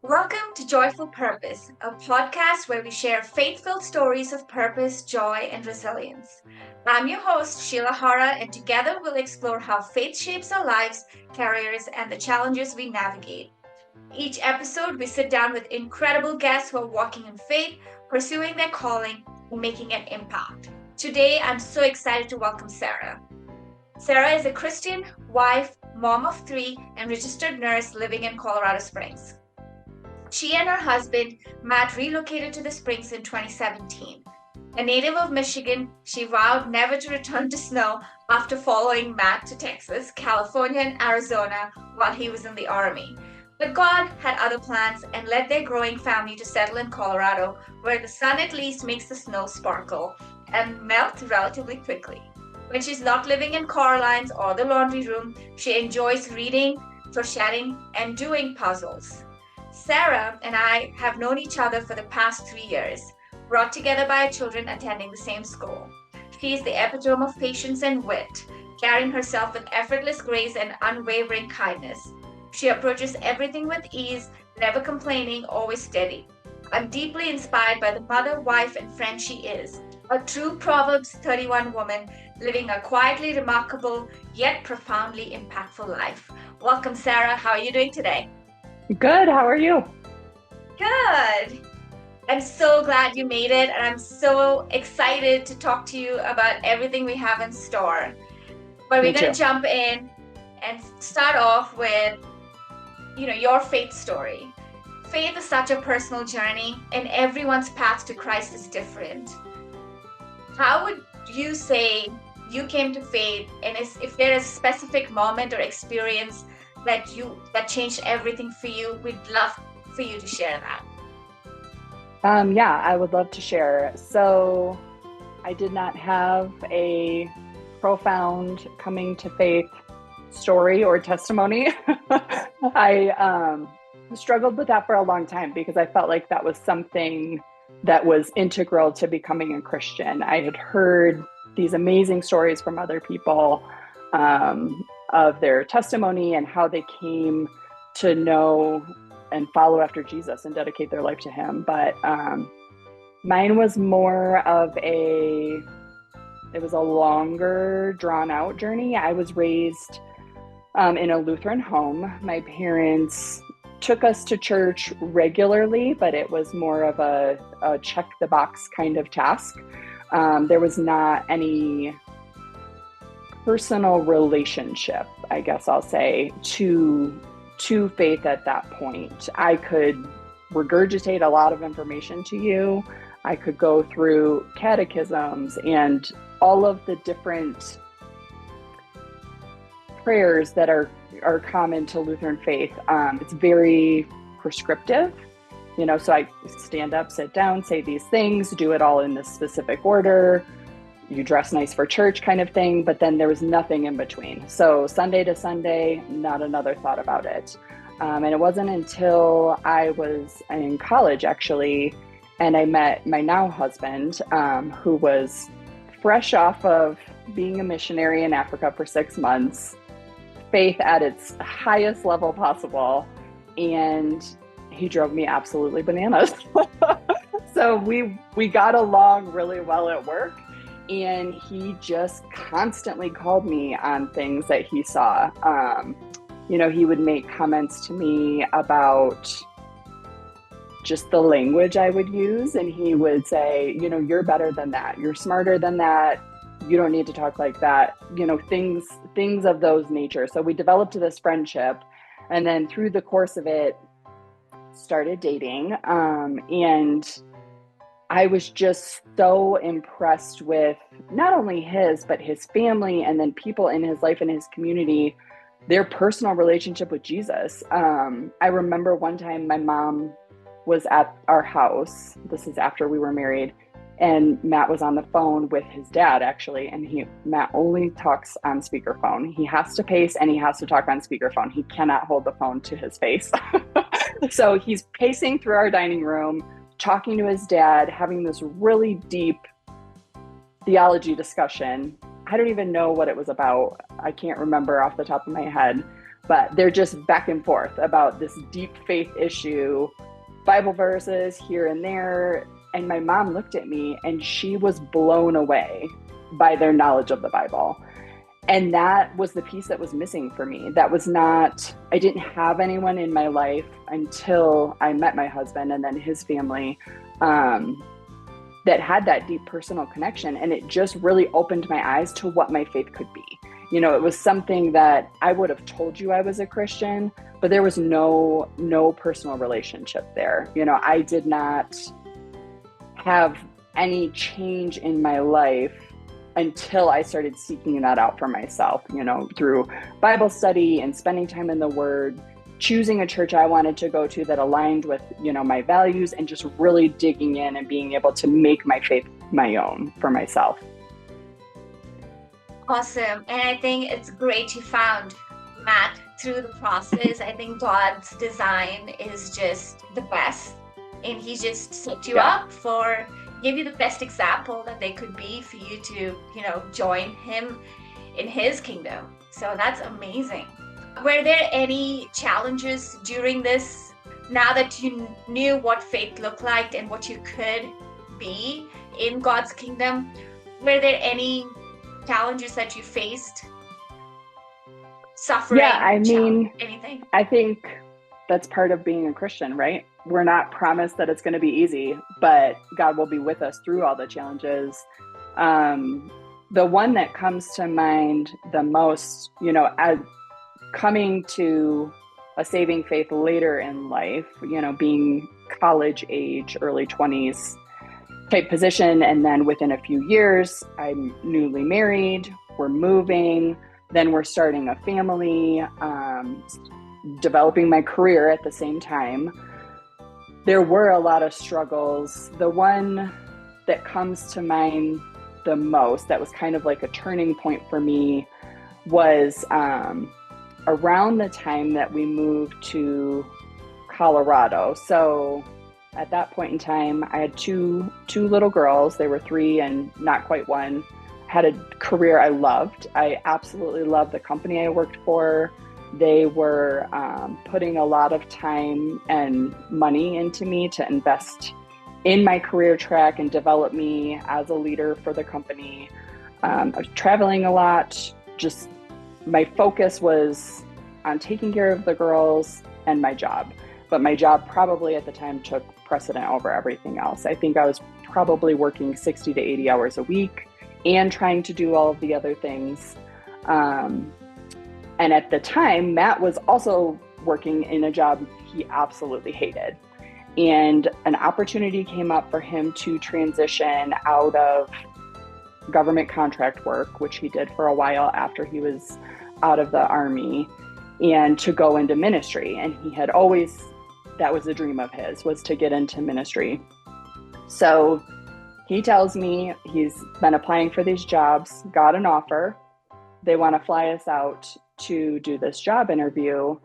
Welcome to Joyful Purpose, a podcast where we share faith-filled stories of purpose, joy, and resilience. I'm your host, Sheila Hara, and together we'll explore how faith shapes our lives, careers, and the challenges we navigate. Each episode, we sit down with incredible guests who are walking in faith, pursuing their calling, and making an impact. Today, I'm so excited to welcome Sara. Sara is a Christian, wife, mom of three, and registered nurse living in Colorado Springs. She and her husband, Matt, relocated to the Springs in 2017. A native of Michigan, she vowed never to return to snow after following Matt to Texas, California, and Arizona while he was in the Army. But God had other plans and led their growing family to settle in Colorado, where the sun at least makes the snow sparkle and melt relatively quickly. When she's not living in car lines or the laundry room, she enjoys reading, crocheting, and doing puzzles. Sara and I have known each other for the past 3 years, brought together by our children attending the same school. She is the epitome of patience and wit, carrying herself with effortless grace and unwavering kindness. She approaches everything with ease, never complaining, always steady. I'm deeply inspired by the mother, wife, and friend she is, a true Proverbs 31 woman living a quietly remarkable yet profoundly impactful life. Welcome, Sara. How are you doing today? Good. How are you? Good. I'm so glad you made it, and I'm so excited to talk to you about everything we have in store. But we're Me going too. to jump in and start off with, your faith story. Faith is such a personal journey, and everyone's path to Christ is different. How would you say you came to faith, and if there is a specific moment or experience that changed everything for you, we'd love for you to share that. Yeah, I would love to share. So I did not have a profound coming to faith story or testimony. I struggled with that for a long time because I felt like that was something that was integral to becoming a Christian. I had heard these amazing stories from other people of their testimony and how they came to know and follow after Jesus and dedicate their life to him. But mine was more of it was a longer drawn out journey. I was raised in a Lutheran home. My parents took us to church regularly, but it was more of a check the box kind of task. There was not any personal relationship, I guess I'll say, to faith at that point. I could regurgitate a lot of information to you. I could go through catechisms and all of the different prayers that are common to Lutheran faith. It's very prescriptive, so I stand up, sit down, say these things, do it all in this specific order. You dress nice for church kind of thing, but then there was nothing in between. So Sunday to Sunday, not another thought about it. And it wasn't until I was in college, actually, and I met my now husband, who was fresh off of being a missionary in Africa for 6 months, faith at its highest level possible, and he drove me absolutely bananas. So we got along really well at work. And he just constantly called me on things that he saw. He would make comments to me about just the language I would use. And he would say, you're better than that. You're smarter than that. You don't need to talk like that. Things of those nature. So we developed this friendship. And then through the course of it, started dating. And I was just so impressed with not only his, but his family and then people in his life and his community, their personal relationship with Jesus. I remember one time my mom was at our house. This is after we were married. And Matt was on the phone with his dad, actually. And Matt only talks on speakerphone. He has to pace and he has to talk on speakerphone. He cannot hold the phone to his face. So he's pacing through our dining room, talking to his dad, having this really deep theology discussion. I don't even know what it was about. I can't remember off the top of my head. but they're just back and forth about this deep faith issue, Bible verses here and there. And my mom looked at me and she was blown away by their knowledge of the Bible. And that was the piece that was missing for me. That was not, I didn't have anyone in my life until I met my husband and then his family that had that deep personal connection. And it just really opened my eyes to what my faith could be. You know, it was something that I would have told you I was a Christian, but there was no personal relationship there. You know, I did not have any change in my life until I started seeking that out for myself, you know, through Bible study and spending time in the Word, choosing a church I wanted to go to that aligned with, you know, my values, and just really digging in and being able to make my faith my own for myself. Awesome. And I think it's great you found Matt through the process. I think God's design is just the best. And he just set you up for, give you the best example that they could be for you to, you know, join him in his kingdom. So that's amazing. Were there any challenges during this, now that you knew what faith looked like and what you could be in God's kingdom? Were there any challenges that you faced? Suffering? Yeah, I mean, anything? I think that's part of being a Christian, right? We're not promised that it's going to be easy, but God will be with us through all the challenges. The one that comes to mind the most, you know, as coming to a saving faith later in life, you know, being college age, early 20s type position. And then within a few years, I'm newly married, we're moving, then we're starting a family, developing my career at the same time. There were a lot of struggles. The one that comes to mind the most, that was kind of like a turning point for me, was around the time that we moved to Colorado. So at that point in time, I had two little girls. They were 3 and not quite 1. Had a career I loved. I absolutely loved the company I worked for. They were putting a lot of time and money into me to invest in my career track and develop me as a leader for the company. I was traveling a lot. Just my focus was on taking care of the girls and my job. But my job probably at the time took precedent over everything else. I think I was probably working 60 to 80 hours a week and trying to do all of the other things. And at the time, Matt was also working in a job he absolutely hated. And an opportunity came up for him to transition out of government contract work, which he did for a while after he was out of the Army, and to go into ministry. And he had always, that was a dream of his, was to get into ministry. So he tells me he's been applying for these jobs, got an offer. They want to fly us out to do this job interview.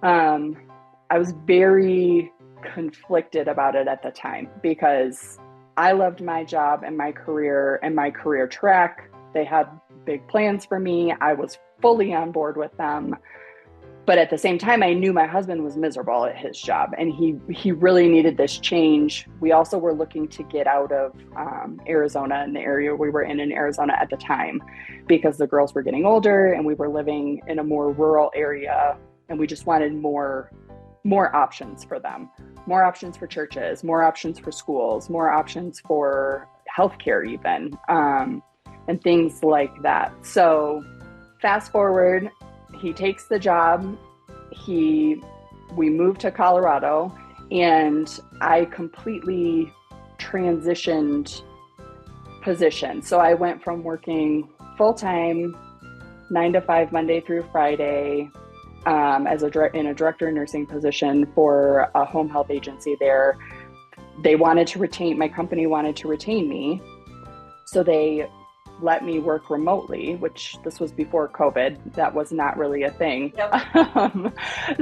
I was very conflicted about it at the time because I loved my job and my career track. They had big plans for me. I was fully on board with them. But at the same time, I knew my husband was miserable at his job and he really needed this change. We also were looking to get out of Arizona, and the area we were in Arizona at the time, because the girls were getting older and we were living in a more rural area, and we just wanted more options for them, more options for churches, more options for schools, more options for healthcare even, and things like that. So fast forward, he takes the job, we moved to Colorado, and I completely transitioned position. So I went from working full-time, 9 to 5, Monday through Friday, in a director of nursing position for a home health agency there. My company wanted to retain me. So they let me work remotely, which this was before COVID. That was not really a thing. Yep.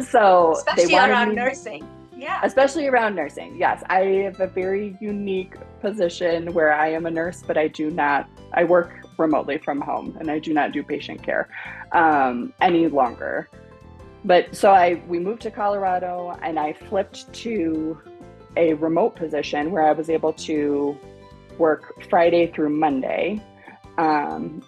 So especially around nursing. Yeah. Especially around nursing. Yes. I have a very unique position where I am a nurse, but I work remotely from home and I do not do patient care any longer. But so we moved to Colorado, and I flipped to a remote position where I was able to work Friday through Monday, and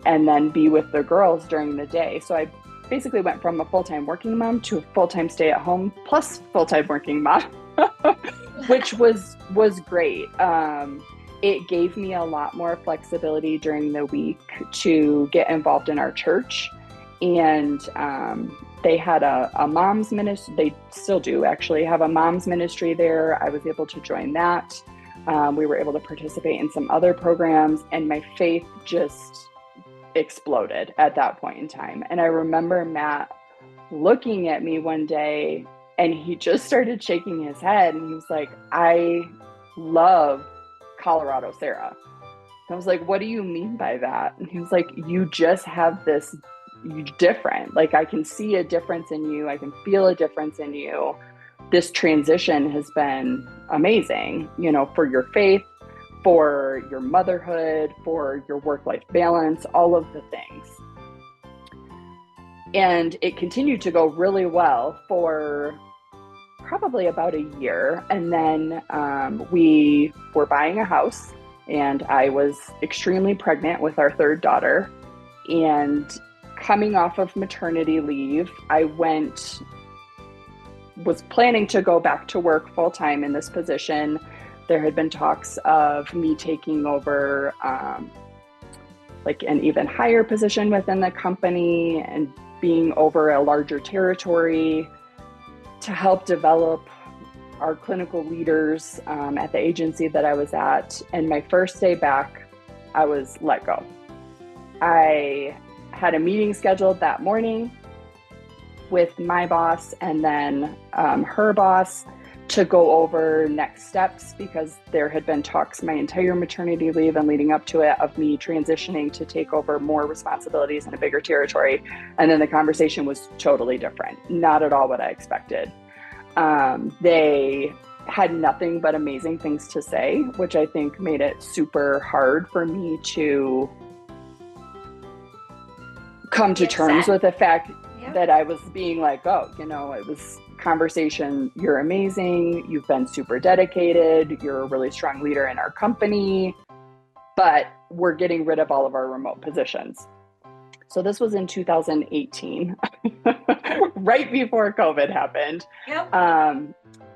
then be with the girls during the day. So I basically went from a full-time working mom to a full-time stay-at-home plus full-time working mom, which was great. It gave me a lot more flexibility during the week to get involved in our church. And they had a mom's ministry. They still do actually have a mom's ministry there. I was able to join that. We were able to participate in some other programs, and my faith just exploded at that point in time. And I remember Matt looking at me one day, and he just started shaking his head, and he was like, I love Colorado, Sara. I was like, what do you mean by that? And he was like, you just have this, you different. Like, I can see a difference in you. I can feel a difference in you. This transition has been amazing, you know, for your faith, for your motherhood, for your work-life balance, all of the things. And it continued to go really well for probably about a year. And then we were buying a house, and I was extremely pregnant with our third daughter. And coming off of maternity leave, I was planning to go back to work full-time in this position. There had been talks of me taking over like an even higher position within the company and being over a larger territory to help develop our clinical leaders at the agency that I was at. And my first day back, I was let go. I had a meeting scheduled that morning with my boss and then her boss to go over next steps, because there had been talks my entire maternity leave and leading up to it of me transitioning to take over more responsibilities in a bigger territory. And then the conversation was totally different. Not at all what I expected. They had nothing but amazing things to say, which I think made it super hard for me to come to terms with the fact that I was being like, oh, you know, it was conversation. You're amazing. You've been super dedicated. You're a really strong leader in our company, but we're getting rid of all of our remote positions. So this was in 2018, right before COVID happened. Yep.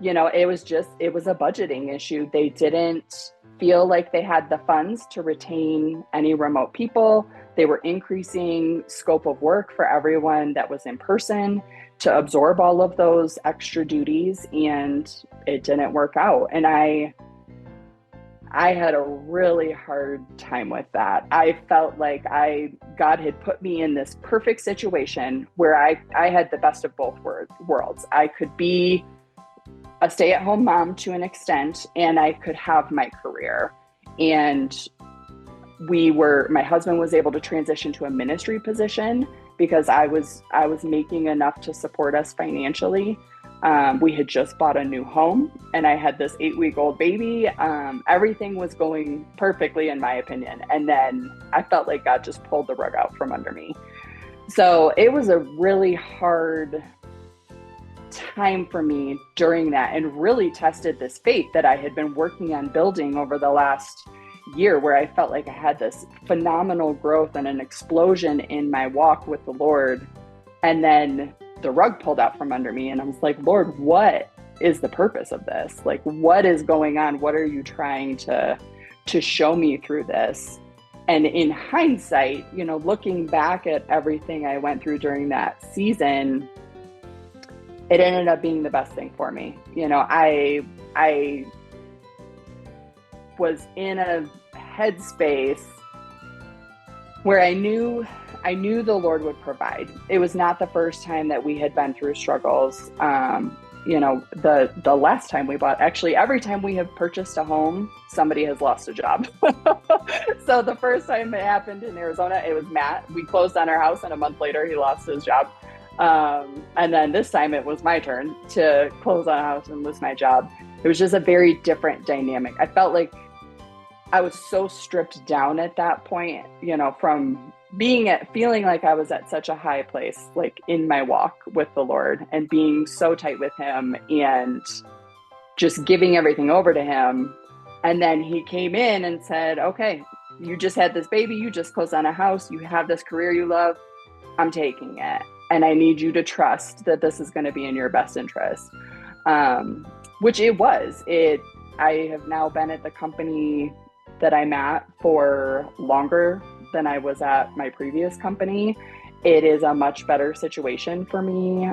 You know, it was a budgeting issue. They didn't feel like they had the funds to retain any remote people. They were increasing scope of work for everyone that was in person to absorb all of those extra duties, and it didn't work out. And I had a really hard time with that. I felt like God had put me in this perfect situation where I had the best of both worlds. I could be a stay-at-home mom to an extent, and I could have my career. And my husband was able to transition to a ministry position because I was making enough to support us financially. We had just bought a new home, and I had this 8-week-old baby. Everything was going perfectly, in my opinion. And then I felt like God just pulled the rug out from under me. So it was a really hard time for me during that, and really tested this faith that I had been working on building over the last year, where I felt like I had this phenomenal growth and an explosion in my walk with the Lord. And then the rug pulled out from under me, and I was like, Lord, what is the purpose of this? Like, what is going on? What are you trying to show me through this? And in hindsight, you know, looking back at everything I went through during that season, it ended up being the best thing for me. You know, I was in a headspace where I knew the Lord would provide. It was not the first time that we had been through struggles. You know, the last time we bought, actually every time we have purchased a home, somebody has lost a job. So the first time it happened in Arizona, it was Matt. We closed on our house, and a month later he lost his job. And then this time it was my turn to close on a house and lose my job. It was just a very different dynamic. I felt like I was so stripped down at that point, you know, from feeling like I was at such a high place, like in my walk with the Lord, and being so tight with him and just giving everything over to him. And then he came in and said, okay, you just had this baby, you just closed on a house, you have this career you love, I'm taking it. And I need you to trust that this is going to be in your best interest. Which it was. I have now been at the company that I'm at for longer than I was at my previous company. It is a much better situation for me,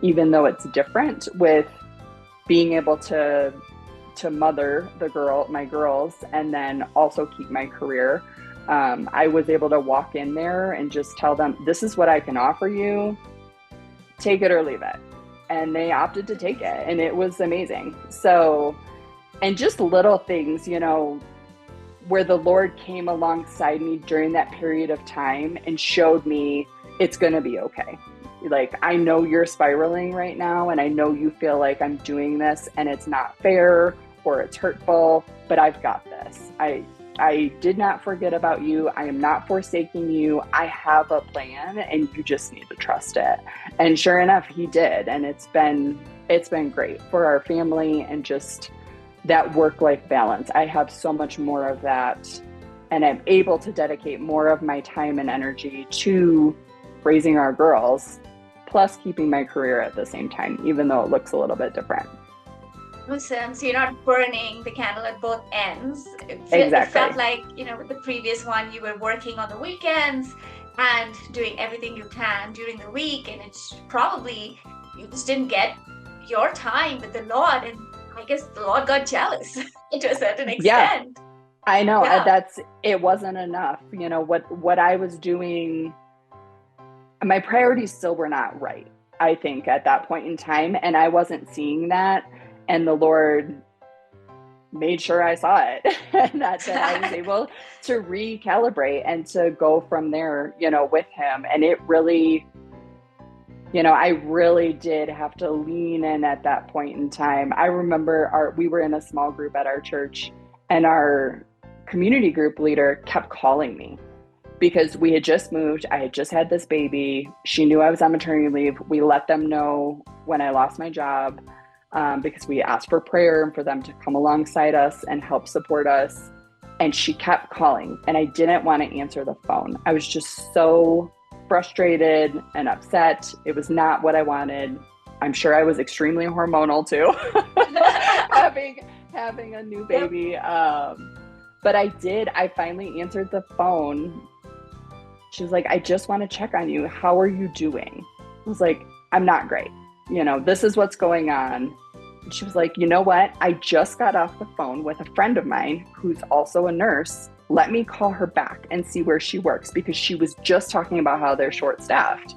even though it's different with being able to mother my girls, and then also keep my career. I was able to walk in there and just tell them, this is what I can offer you, take it or leave it. And they opted to take it, and it was amazing. So, and just little things, where the Lord came alongside me during that period of time and showed me it's going to be okay. Like, I know you're spiraling right now, and I know you feel like I'm doing this and it's not fair or it's hurtful, but I've got this. I did not forget about you. I am not forsaking you. I have a plan, and you just need to trust it. And sure enough, he did. And it's been great for our family, and just that work-life balance. I have so much more of that, and I'm able to dedicate more of my time and energy to raising our girls, plus keeping my career at the same time, even though it looks a little bit different. Awesome. So you're not burning the candle at both ends. Exactly. It felt like, with the previous one, you were working on the weekends and doing everything you can during the week. And it's probably, you just didn't get your time with the Lord. And I guess the Lord got jealous to a certain extent. Yeah, I know. Yeah. It wasn't enough. What I was doing, my priorities still were not right, I think, at that point in time. And I wasn't seeing that. And the Lord made sure I saw it, and that I was able to recalibrate and to go from there, with him. And it really, I really did have to lean in at that point in time. I remember we were in a small group at our church, and our community group leader kept calling me because we had just moved. I had just had this baby. She knew I was on maternity leave. We let them know when I lost my job. Because we asked for prayer and for them to come alongside us and help support us. And she kept calling, and I didn't want to answer the phone. I was just so frustrated and upset. It was not what I wanted. I'm sure I was extremely hormonal too, having a new baby. But I finally answered the phone. She was like, I just want to check on you. How are you doing? I was like, I'm not great. This is what's going on. And she was like, you know what? I just got off the phone with a friend of mine who's also a nurse. Let me call her back and see where she works, because she was just talking about how they're short-staffed.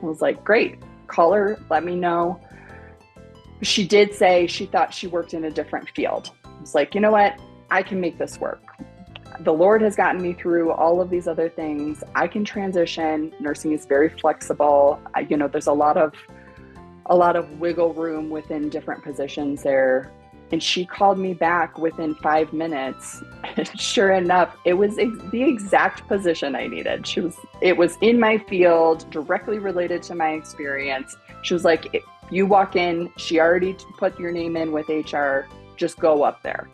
I was like, great, call her, let me know. She did say she thought she worked in a different field. I was like, you know what? I can make this work. The Lord has gotten me through all of these other things. I can transition. Nursing is very flexible. There's a lot of wiggle room within different positions there. And she called me back within 5 minutes. And sure enough, it was the exact position I needed. It was in my field, directly related to my experience. She was like, if you walk in, she already put your name in with HR, just go up there.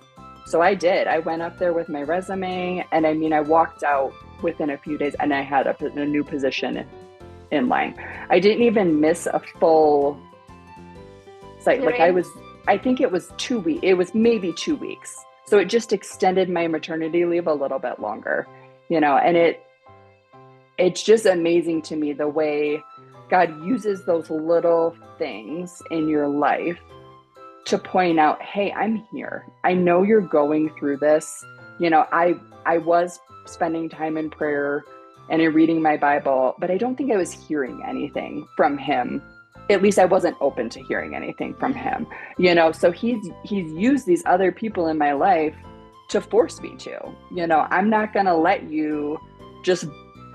So I did. I went up there with my resume, and I walked out within a few days, and I had a new position in line. I didn't even miss a full site. Like I think it was 2 weeks. It was maybe 2 weeks. So it just extended my maternity leave a little bit longer, and it's just amazing to me the way God uses those little things in your life to point out, hey, I'm here. I know you're going through this. I was spending time in prayer and in reading my Bible, but I don't think I was hearing anything from him. At least I wasn't open to hearing anything from him, so he's used these other people in my life to force me to, I'm not going to let you just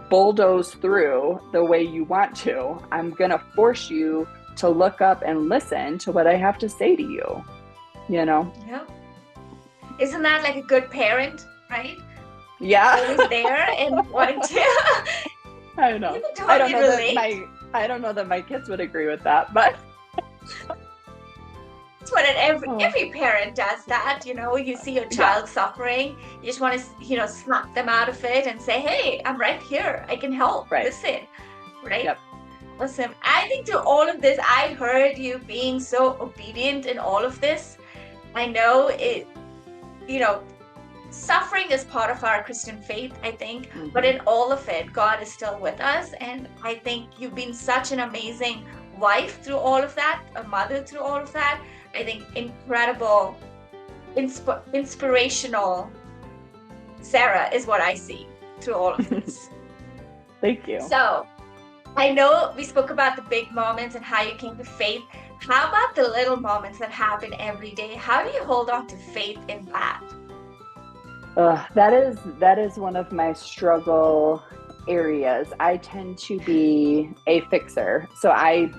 bulldoze through the way you want to. I'm going to force you to look up and listen to what I have to say to you. Yeah. Isn't that like a good parent, right? Yeah. always there and wanting to. I know. You can totally relate. I don't know that my kids would agree with that, but It's what oh, every parent does that. You see your yeah, child suffering, you just want to, snap them out of it and say, "Hey, I'm right here. I can help. right. Listen." Right? Yep. Awesome. I think to all of this, I heard you being so obedient in all of this. I know it, you know, suffering is part of our Christian faith, I think, but in all of it, God is still with us. And I think you've been such an amazing wife through all of that, a mother through all of that. I think incredible, inspirational Sara is what I see through all of this. Thank you. So I know we spoke about the big moments and how you came to faith. How about the little moments that happen every day? How do you hold on to faith in that? That is one of my struggle areas. I tend to be a fixer. So I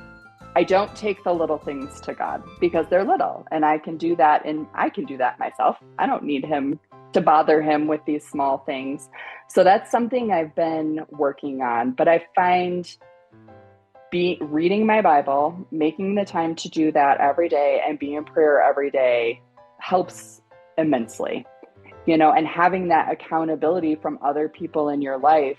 don't take the little things to God because they're little, and I can do that, and I can do that myself. I don't need him to bother him with these small things. So that's something I've been working on, but I find reading my Bible, making the time to do that every day and be in prayer every day helps immensely, and having that accountability from other people in your life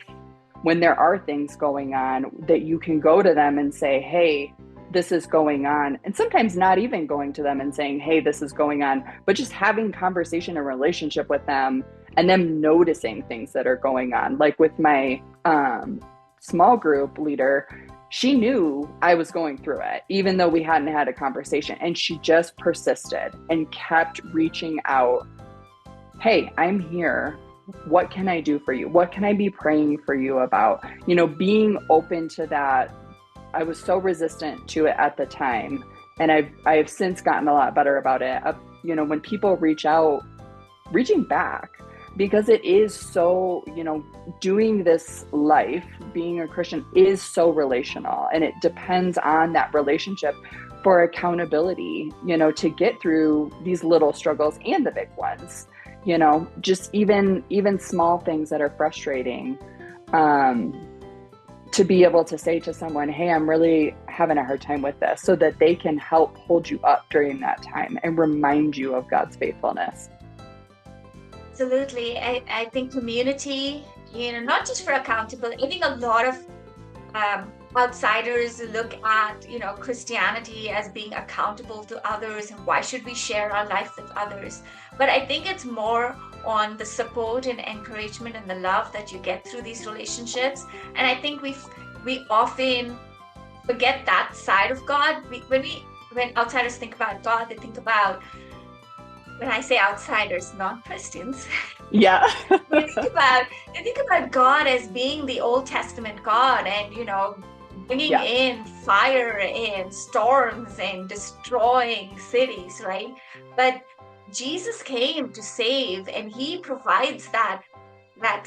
when there are things going on that you can go to them and say, hey, this is going on. And sometimes not even going to them and saying, hey, this is going on, but just having conversation and relationship with them and them noticing things that are going on. Like with my small group leader, she knew I was going through it, even though we hadn't had a conversation. And she just persisted and kept reaching out. Hey, I'm here. What can I do for you? What can I be praying for you about? Being open to that. I was so resistant to it at the time. And I've since gotten a lot better about it. When people reach out, reaching back, because it is so, doing this life, being a Christian is so relational, and it depends on that relationship for accountability, to get through these little struggles and the big ones, just even small things that are frustrating, to be able to say to someone, hey, I'm really having a hard time with this, so that they can help hold you up during that time and remind you of God's faithfulness. Absolutely. I think community, not just for accountability. I think a lot of outsiders look at, Christianity as being accountable to others and why should we share our life with others. But I think it's more on the support and encouragement and the love that you get through these relationships. And I think we often forget that side of God. When outsiders think about God, they think about, when I say outsiders, non-Christians, yeah, they think about God as being the Old Testament God, and bringing in fire and storms and destroying cities, right? But Jesus came to save, and he provides that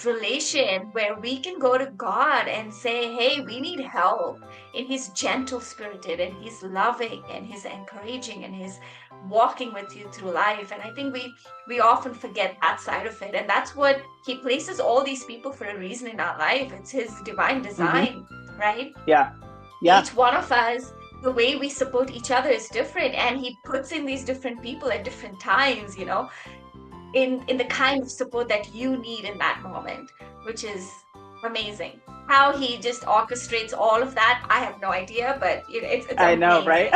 relation where we can go to God and say, hey, we need help. And he's gentle spirited, and he's loving, and he's encouraging, and he's walking with you through life. And I think we often forget that side of it. And that's what he places all these people for a reason in our life. It's his divine design, right? Yeah. Each one of us, the way we support each other is different, and he puts in these different people at different times, in the kind of support that you need in that moment, which is amazing. How he just orchestrates all of that, I have no idea, but it's I amazing. know, right?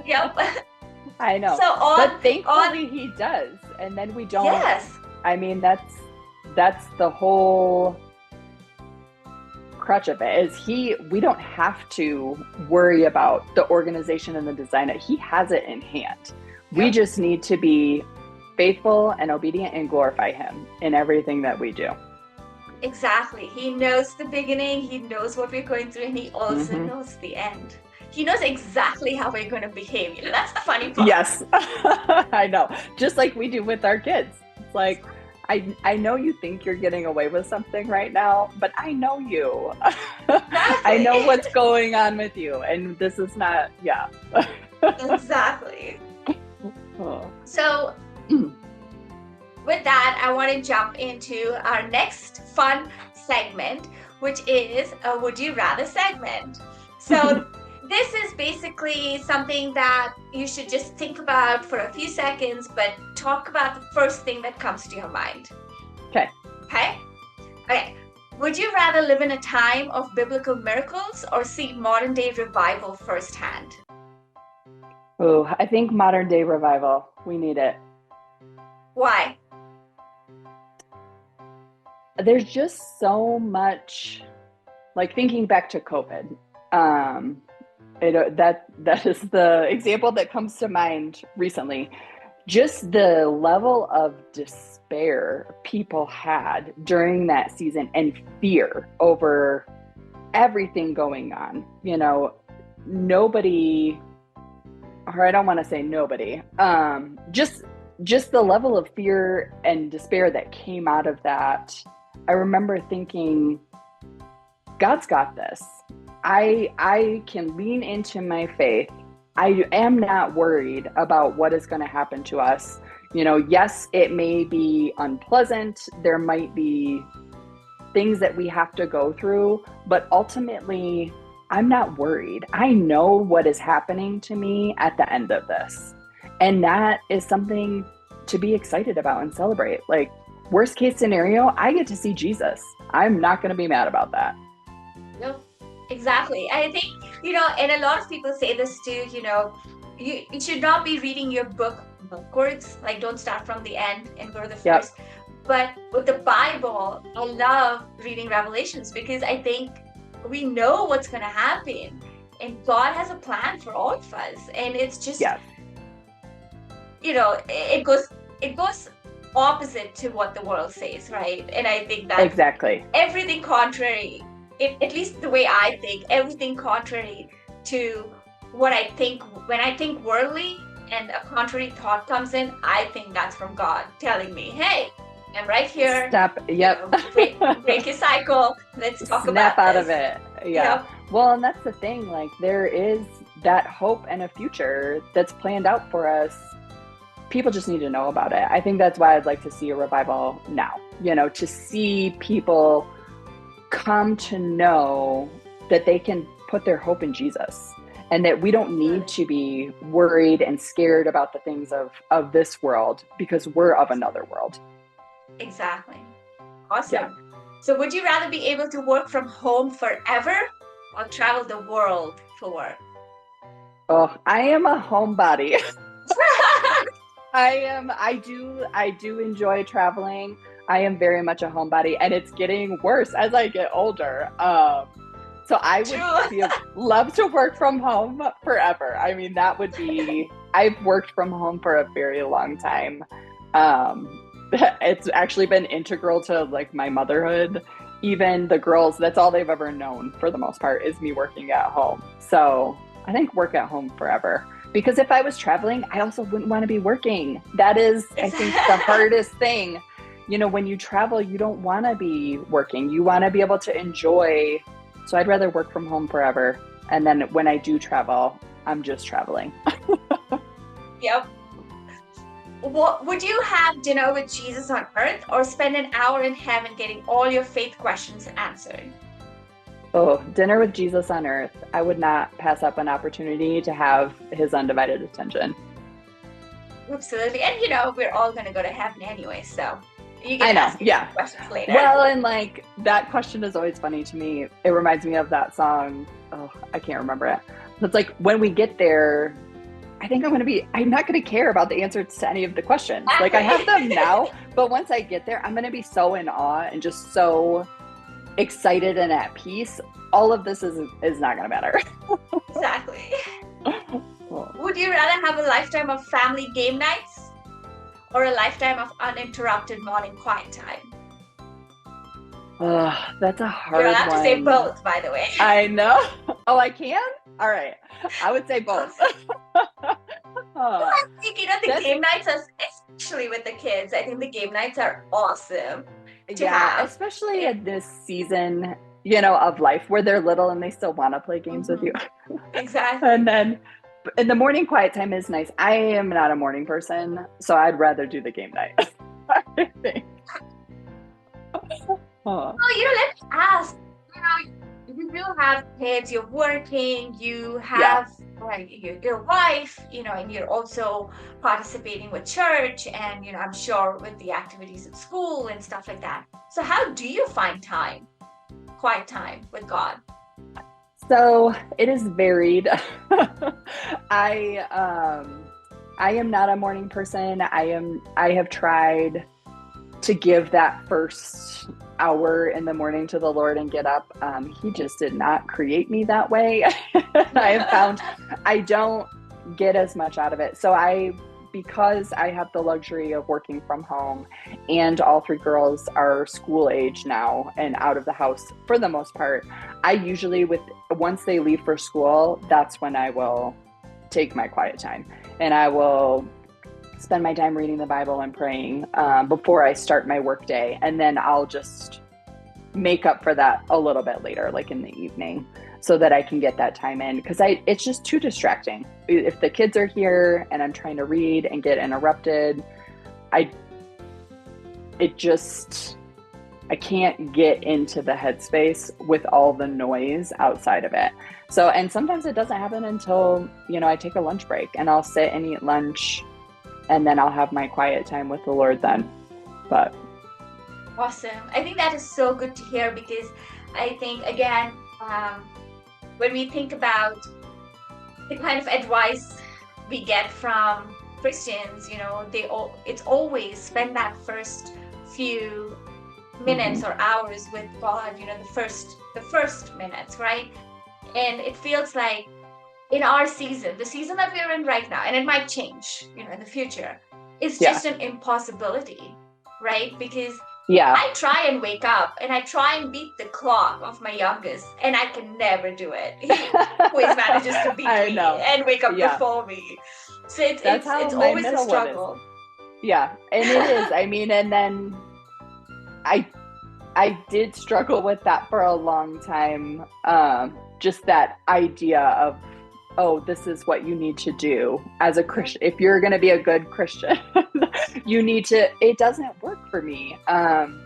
Yep. I know. So but thankfully he does, and then we don't. Yes. I mean, that's the whole crutch of it, is we don't have to worry about the organization and the design. He has it in hand. Yep. We just need to be faithful and obedient and glorify him in everything that we do. Exactly. He knows the beginning, he knows what we're going through, and he also knows the end. He knows exactly how we're going to behave. That's the funny part. Yes. I know. Just like we do with our kids. It's like, I know you think you're getting away with something right now, but I know you. Exactly. I know what's going on with you, and this is not, Exactly. So with that, I want to jump into our next fun segment, which is a Would You Rather segment. So, this is basically something that you should just think about for a few seconds, but talk about the first thing that comes to your mind. Okay. Okay? Okay. Would you rather live in a time of biblical miracles or see modern day revival firsthand? Oh, I think modern day revival. We need it. Why? There's just so much, like thinking back to COVID. That is the example that comes to mind recently. Just the level of despair people had during that season and fear over everything going on. Nobody, or I don't want to say nobody, just the level of fear and despair that came out of that. I remember thinking, God's got this. I can lean into my faith. I am not worried about what is going to happen to us. Yes, it may be unpleasant. There might be things that we have to go through, but ultimately, I'm not worried. I know what is happening to me at the end of this. And that is something to be excited about and celebrate. Like, worst case scenario, I get to see Jesus. I'm not going to be mad about that. No, exactly. I think, and a lot of people say this too, you should not be reading your book backwards. Like, don't start from the end and go to the first. Yep. But with the Bible, I love reading Revelations because I think we know what's going to happen. And God has a plan for all of us. And it's just, yes. It goes opposite to what the world says, right? And I think that exactly everything contrary, at least the way I think, everything contrary to what I think when I think worldly and a contrary thought comes in, I think that's from God telling me, hey, I'm right here. Stop. Yep. Break your cycle. Let's talk Snap about out this. Of it. Yeah. Yep. Well, and that's the thing. Like, there is that hope and a future that's planned out for us. People just need to know about it. I think that's why I'd like to see a revival now, to see people come to know that they can put their hope in Jesus and that we don't need to be worried and scared about the things of this world because we're of another world. Exactly. Awesome. Yeah. So would you rather be able to work from home forever or travel the world for work? Oh, I am a homebody. I do enjoy traveling. I am very much a homebody, and it's getting worse as I get older. So I would love to work from home forever. I mean, that would be, I've worked from home for a very long time. It's actually been integral to like my motherhood. Even the girls, that's all they've ever known for the most part is me working at home. So I think work at home forever. Because if I was traveling, I also wouldn't want to be working. That is, I think, the hardest thing. When you travel, you don't want to be working. You want to be able to enjoy. So I'd rather work from home forever. And then when I do travel, I'm just traveling. Yep. Would you have dinner with Jesus on earth or spend an hour in heaven getting all your faith questions answered? Oh, dinner with Jesus on earth. I would not pass up an opportunity to have his undivided attention. Absolutely. And we're all going to go to heaven anyway, so you can ask questions later. Well, and like that question is always funny to me. It reminds me of that song. Oh, I can't remember it. It's like when we get there, I think I'm not going to care about the answers to any of the questions. Like I have them now, but once I get there, I'm going to be so in awe and just so excited and at peace. All of this is not going to matter. Exactly. Would you rather have a lifetime of family game nights or a lifetime of uninterrupted morning quiet time? That's a hard one. You're allowed to say both, by the way. I know. Oh, I can? All right. I would say both. I think, the game nights, especially with the kids, I think the game nights are awesome. Especially at this season, of life where they're little and they still want to play games with you. Exactly. And then in the morning quiet time is nice. I am not a morning person, so I'd rather do the game night. Oh, Let me ask. You do have kids, you're working, you yeah. have your wife, and you're also participating with church and, I'm sure with the activities at school and stuff like that. So how do you find time, quiet time with God? So it is varied. I am not a morning person. I have tried to give that first hour in the morning to the Lord and get up. He just did not create me that way. I have found I don't get as much out of it. Because I have the luxury of working from home and all three girls are school age now and out of the house for the most part, I usually once they leave for school, that's when I will take my quiet time and I will spend my time reading the Bible and praying before I start my work day. And then I'll just make up for that a little bit later, like in the evening, so that I can get that time in. Because it's just too distracting. If the kids are here and I'm trying to read and get interrupted, I can't get into the headspace with all the noise outside of it. So, and sometimes it doesn't happen until, I take a lunch break and I'll sit and eat lunch and then I'll have my quiet time with the Lord then. But Awesome. I think that is so good to hear because I think, again, when we think about the kind of advice we get from Christians, it's always spend that first few minutes or hours with God, the first minutes, right? And it feels like in our season, the season that we're in right now, and it might change, in the future, it's just an impossibility, right? Because I try and wake up and I try and beat the clock of my youngest, and I can never do it. He always manages to beat me and wake up before me. So it's always a struggle. Yeah, and it is. I mean, and then I did struggle with that for a long time. Just that idea of, oh, this is what you need to do as a Christian. If you're going to be a good Christian, you need to, it doesn't work for me. And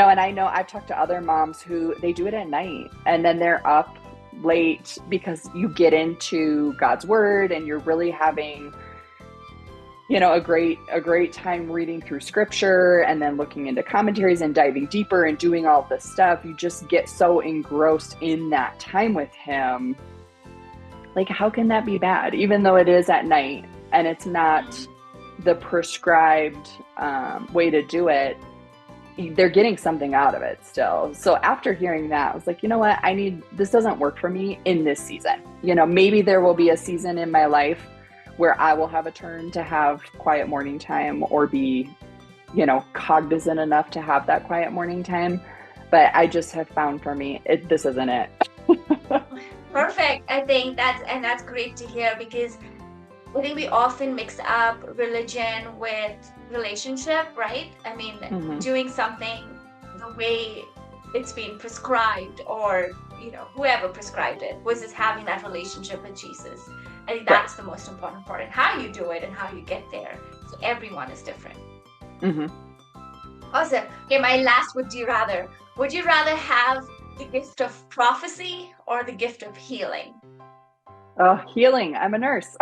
I know I've talked to other moms who they do it at night and then they're up late because you get into God's word and you're really having, a great time reading through scripture and then looking into commentaries and diving deeper and doing all this stuff. You just get so engrossed in that time with him. Like, how can that be bad? Even though it is at night and it's not the prescribed way to do it, they're getting something out of it still. So after hearing that, I was like, you know what? This doesn't work for me in this season. Maybe there will be a season in my life where I will have a turn to have quiet morning time or be, cognizant enough to have that quiet morning time. But I just have found for me, this isn't it. Perfect. I think that's great to hear because I think we often mix up religion with relationship, right? I mean, doing something the way it's been prescribed or, whoever prescribed it versus having that relationship with Jesus. I think that's the most important part and how you do it and how you get there. So everyone is different. Awesome. Okay, my last would you rather. Would you rather have the gift of prophecy or the gift of healing? Oh, healing. I'm a nurse.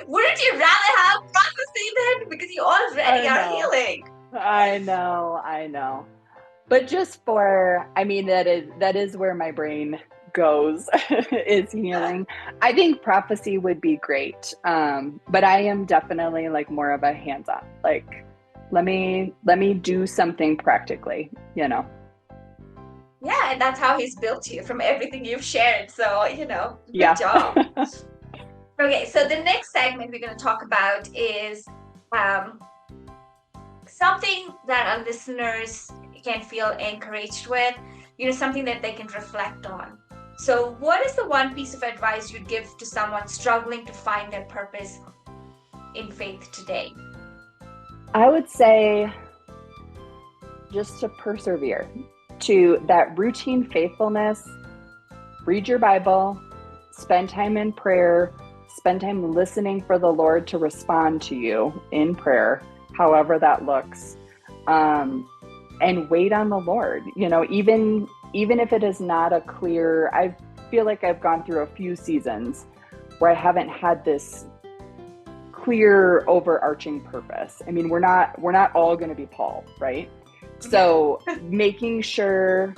Wouldn't you rather have prophecy then? Because you already are healing. I know. But just that is where my brain goes is healing. I think prophecy would be great. But I am definitely like more of a hands-on, like, let me do something practically, Yeah, and that's how he's built you from everything you've shared. So, good job. Okay, so the next segment we're going to talk about is something that our listeners can feel encouraged with, something that they can reflect on. So what is the one piece of advice you'd give to someone struggling to find their purpose in faith today? I would say just to persevere, to that routine faithfulness, read your Bible, spend time in prayer, spend time listening for the Lord to respond to you in prayer, however that looks, and wait on the Lord. Even if it is not a clear, I feel like I've gone through a few seasons where I haven't had this clear overarching purpose. I mean, we're not all going to be Paul, right? So making sure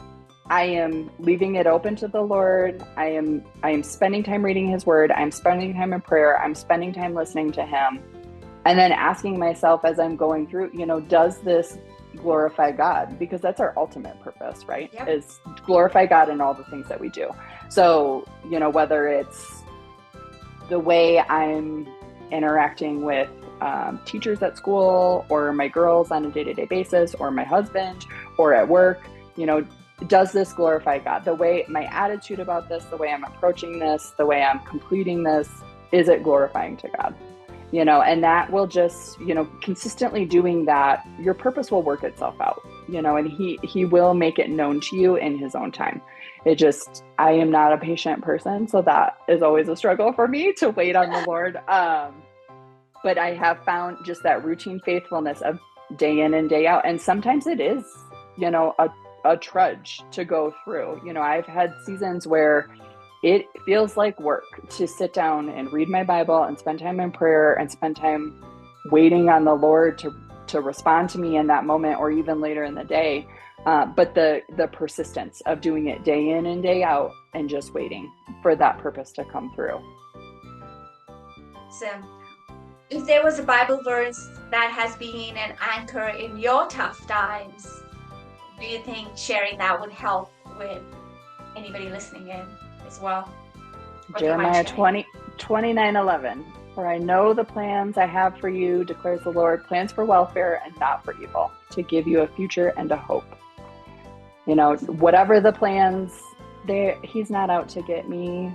I am leaving it open to the Lord. I am spending time reading his word. I'm spending time in prayer. I'm spending time listening to him. And then asking myself as I'm going through, does this glorify God? Because that's our ultimate purpose, right? Yep. Is glorify God in all the things that we do. So, whether it's the way I'm interacting with teachers at school, or my girls on a day-to-day basis, or my husband, or at work, does this glorify God? The way my attitude about this, the way I'm approaching this, the way I'm completing this, is it glorifying to God? And that will just, consistently doing that, your purpose will work itself out, and he will make it known to you in his own time. I am not a patient person. So that is always a struggle for me, to wait on the Lord. But I have found just that routine faithfulness of day in and day out. And sometimes it is, a trudge to go through. I've had seasons where it feels like work to sit down and read my Bible and spend time in prayer and spend time waiting on the Lord to respond to me in that moment, or even later in the day. But the persistence of doing it day in and day out, and just waiting for that purpose to come through. So if there was a Bible verse that has been an anchor in your tough times, do you think sharing that would help with anybody listening in as well? Jeremiah 29:11. For I know the plans I have for you, declares the Lord, plans for welfare and not for evil, to give you a future and a hope. Whatever the plans, he's not out to get me.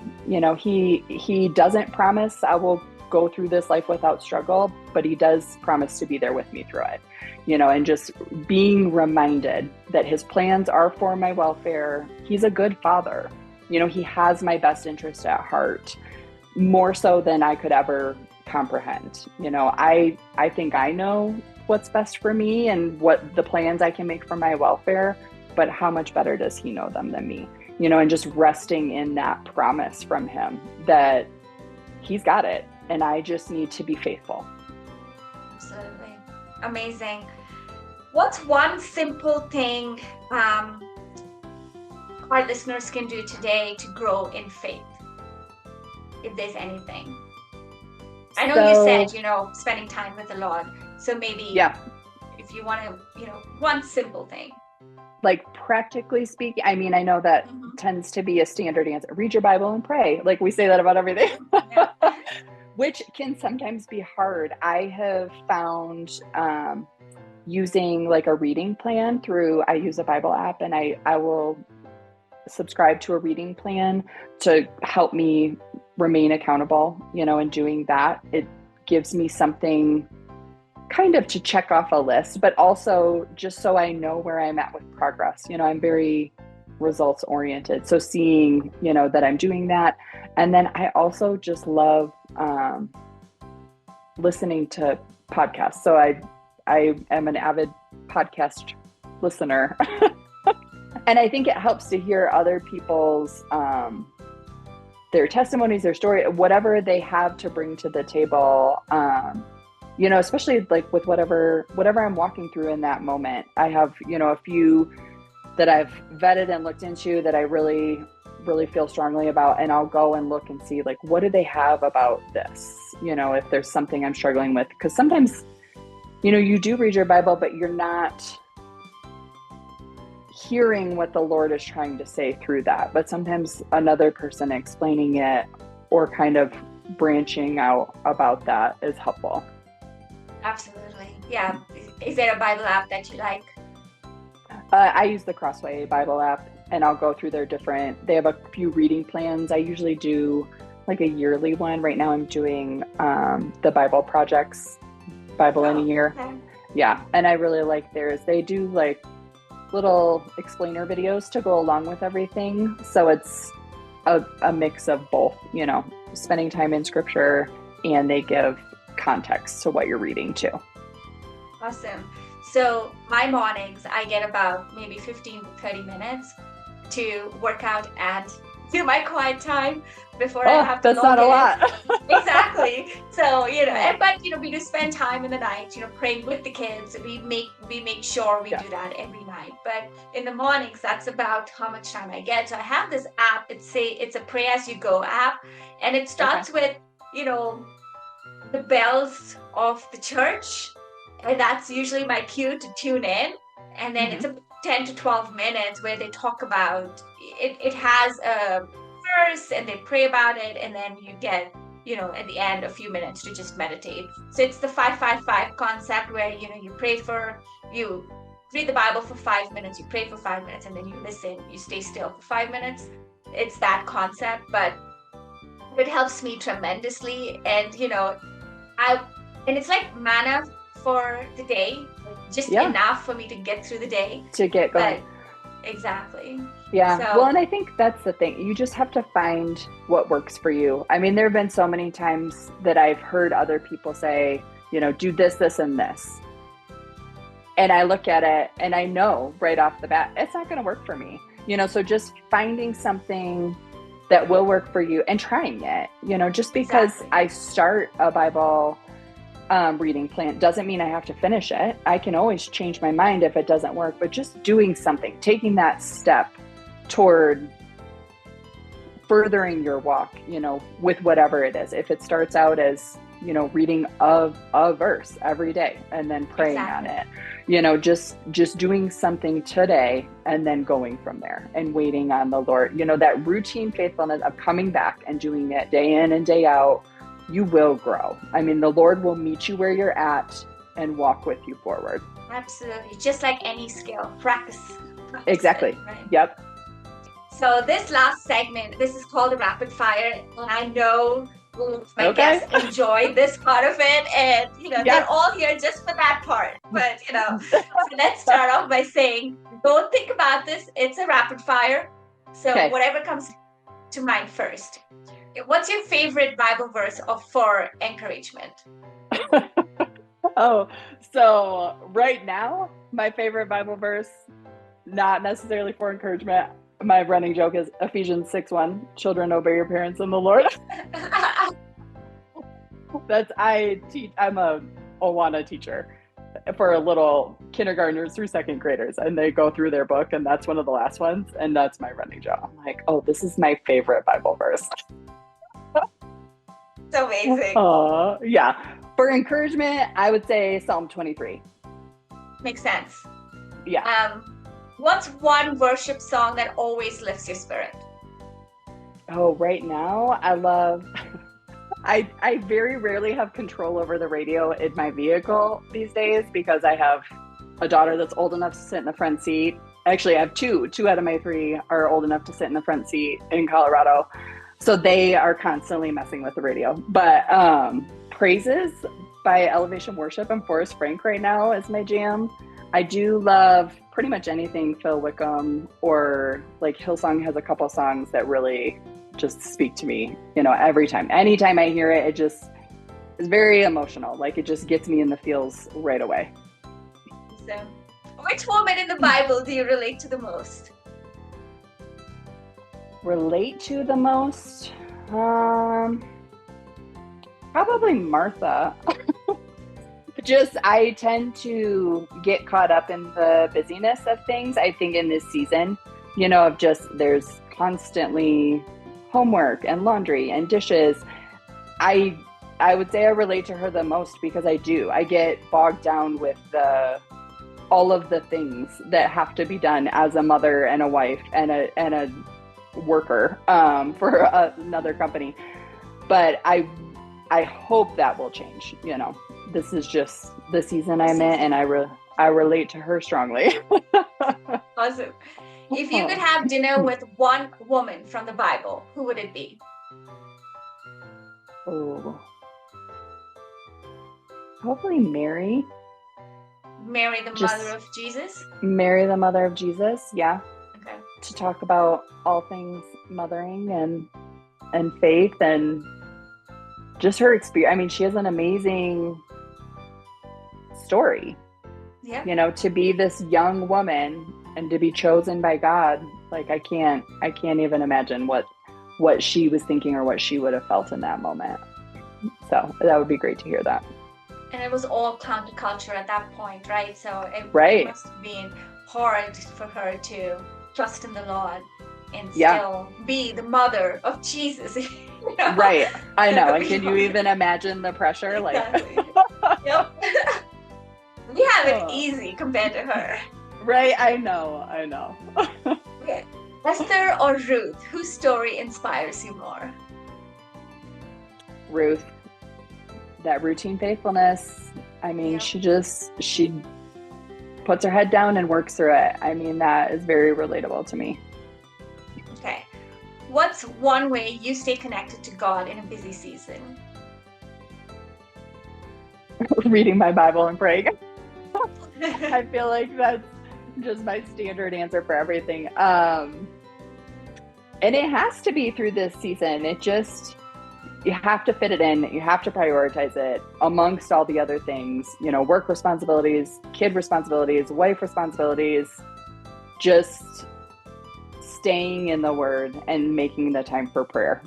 He doesn't promise I will go through this life without struggle, but he does promise to be there with me through it. And just being reminded that his plans are for my welfare. He's a good father. He has my best interest at heart, more so than I could ever comprehend. I think I know what's best for me and what the plans I can make for my welfare, but how much better does he know them than me? And just resting in that promise from him that he's got it, and I just need to be faithful. Absolutely. Amazing. What's one simple thing our listeners can do today to grow in faith, if there's anything? I know you said, spending time with the Lord. So maybe if you want to, one simple thing. Like, practically speaking, I mean, I know that tends to be a standard answer. Read your Bible and pray. Like, we say that about everything, which can sometimes be hard. I have found using like a reading plan I use a Bible app, and I will subscribe to a reading plan to help me remain accountable, and doing that, it gives me something kind of to check off a list, but also just so I know where I'm at with progress. I'm very results oriented. So seeing, that I'm doing that. And then I also just love listening to podcasts. So I am an avid podcast listener. And I think it helps to hear other people's their testimonies, their story, whatever they have to bring to the table. Especially like with whatever I'm walking through in that moment. I have, a few that I've vetted and looked into that I really, really feel strongly about. And I'll go and look and see, like, what do they have about this? If there's something I'm struggling with, because sometimes, you do read your Bible, but you're not hearing what the Lord is trying to say through that. But sometimes another person explaining it or kind of branching out about that is helpful. Absolutely. Yeah. Is there a Bible app that you like? I use the Crossway Bible app, and I'll go through they have a few reading plans. I usually do like a yearly one. Right now I'm doing the Bible Project's Bible in a Year. Okay. Yeah. And I really like theirs. They do like little explainer videos to go along with everything. So it's a mix of both, spending time in scripture, and they give context to what you're reading too. Awesome. So my mornings, I get about maybe 15 to 30 minutes to work out and do my quiet time before I Oh, have to that's log not a in. lot. Exactly. So, Oh, but we do spend time in the night, praying with the kids. We make sure we yeah. do that every night. But in the mornings, that's about how much time I get. So I have this app. It's a pray as you go app, and it Okay. starts with, you know, the bells of the church, and that's usually my cue to tune in. And then it's Hmm. a 10 to 12 minutes where they talk about it. It has a verse and they pray about it, and then you get, at the end, a few minutes to just meditate. So it's the 555 concept where, you pray for, you read the Bible for 5 minutes, you pray for 5 minutes, and then you listen, you stay still for 5 minutes. It's that concept, but it helps me tremendously. And I and it's like manna for the day, just Yeah. enough for me to get through the day. To get going. But exactly. Yeah. Well, So and I think that's the thing. You just have to find what works for you. I mean, there have been so many times that I've heard other people say, do this, this, and this. And I look at it and I know right off the bat, it's not going to work for me. So just finding something that will work for you and trying it, just because exactly. I start a Bible reading plan doesn't mean I have to finish it. I can always change my mind if it doesn't work, but just doing something, taking that step toward furthering your walk, with whatever it is. If it starts out as, reading a verse every day and then praying on Exactly. it, just doing something today and then going from there and waiting on the Lord, that routine faithfulness of coming back and doing it day in and day out, you will grow. I mean, the Lord will meet you where you're at and walk with you forward. Absolutely. Just like any skill, practice. Practice it, Exactly. right? Yep. So this last segment, this is called the rapid fire, and I know my Okay. guests enjoy this part of it, and Yes. they're all here just for that part. But so let's start off by saying, don't think about this. It's a rapid fire. So Okay. whatever comes to mind first. What's your favorite Bible verse for encouragement? Oh, so right now, my favorite Bible verse, not necessarily for encouragement. My running joke is Ephesians 6:1. Children, obey your parents in the Lord. I teach. I'm a Awana teacher for little kindergartners through second graders, and they go through their book, and that's one of the last ones, and that's my running joke. I'm like, oh, this is my favorite Bible verse. It's amazing. Yeah. For encouragement, I would say Psalm 23. Makes sense. Yeah. What's one worship song that always lifts your spirit? Oh, right now, I love. I very rarely have control over the radio in my vehicle these days because I have a daughter that's old enough to sit in the front seat. Actually, I have two. Two out of my three are old enough to sit in the front seat in Colorado. So they are constantly messing with the radio. But Praises by Elevation Worship and Forrest Frank right now is my jam. I do love pretty much anything Phil Wickham, or like Hillsong has a couple songs that really just speak to me, every time. Anytime I hear it, it just is very emotional. Like it just gets me in the feels right away. So, which woman in the Bible do you relate to the most? Relate to the most? Probably Martha. I tend to get caught up in the busyness of things. I think in this season, of just there's constantly homework and laundry and dishes. I would say I relate to her the most because I get bogged down with all of the things that have to be done as a mother and a wife and a worker for another company. But I hope that will change. This is just the season I'm in, and I relate to her strongly. Awesome. If you could have dinner with one woman from the Bible, who would it be? Oh, hopefully Mary. Mary, the Just mother of Jesus? Mary, the mother of Jesus. Yeah. Okay. To talk about all things mothering and faith and just her experience. I mean, she has an amazing story. Yeah. You know, to be this young woman and to be chosen by God, like I can't even imagine what she was thinking or what she would have felt in that moment. So that would be great to hear that. And it was all counterculture at that point, right? So it Right. must have been hard for her to trust in the Lord and Yeah. still be the mother of Jesus. You know? Right. I know. And Be can you honest. even imagine the pressure? Like, Exactly. Yep. We have it oh, easy compared to her. right. I know. I know. Okay. Esther or Ruth, whose story inspires you more? Ruth, that routine faithfulness. I mean, Yeah. she puts her head down and works through it. I mean, that is very relatable to me. Okay. What's one way you stay connected to God in a busy season? Reading my Bible and praying. I feel like that's just my standard answer for everything. And it has to be through this season. You have to fit it in. You have to prioritize it amongst all the other things, you know, work responsibilities, kid responsibilities, wife responsibilities, just staying in the word and making the time for prayer,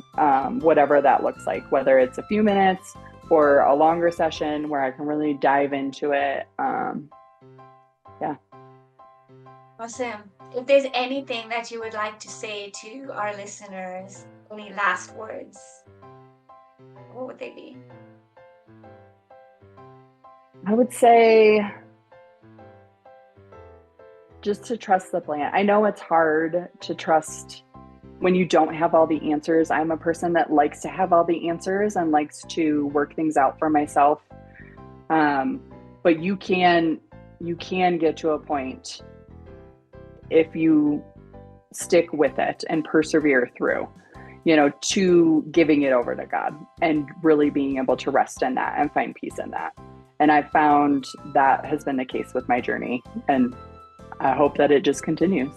whatever that looks like, whether it's a few minutes or a longer session where I can really dive into it. Yeah. Awesome. If there's anything that you would like to say to our listeners, any last words, what would they be? I would say just to trust the plan. I know it's hard to trust when you don't have all the answers. I'm a person that likes to have all the answers and likes to work things out for myself. But you can get to a point if you stick with it and persevere through, you know, to giving it over to God and really being able to rest in that and find peace in that. And I found that has been the case with my journey, and I hope that it just continues.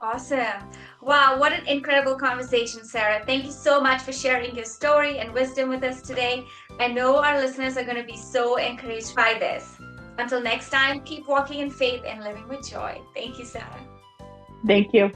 Awesome. Wow, what an incredible conversation, Sarah. Thank you so much for sharing your story and wisdom with us today. I know our listeners are going to be so encouraged by this. Until next time, keep walking in faith and living with joy. Thank you, Sarah. Thank you.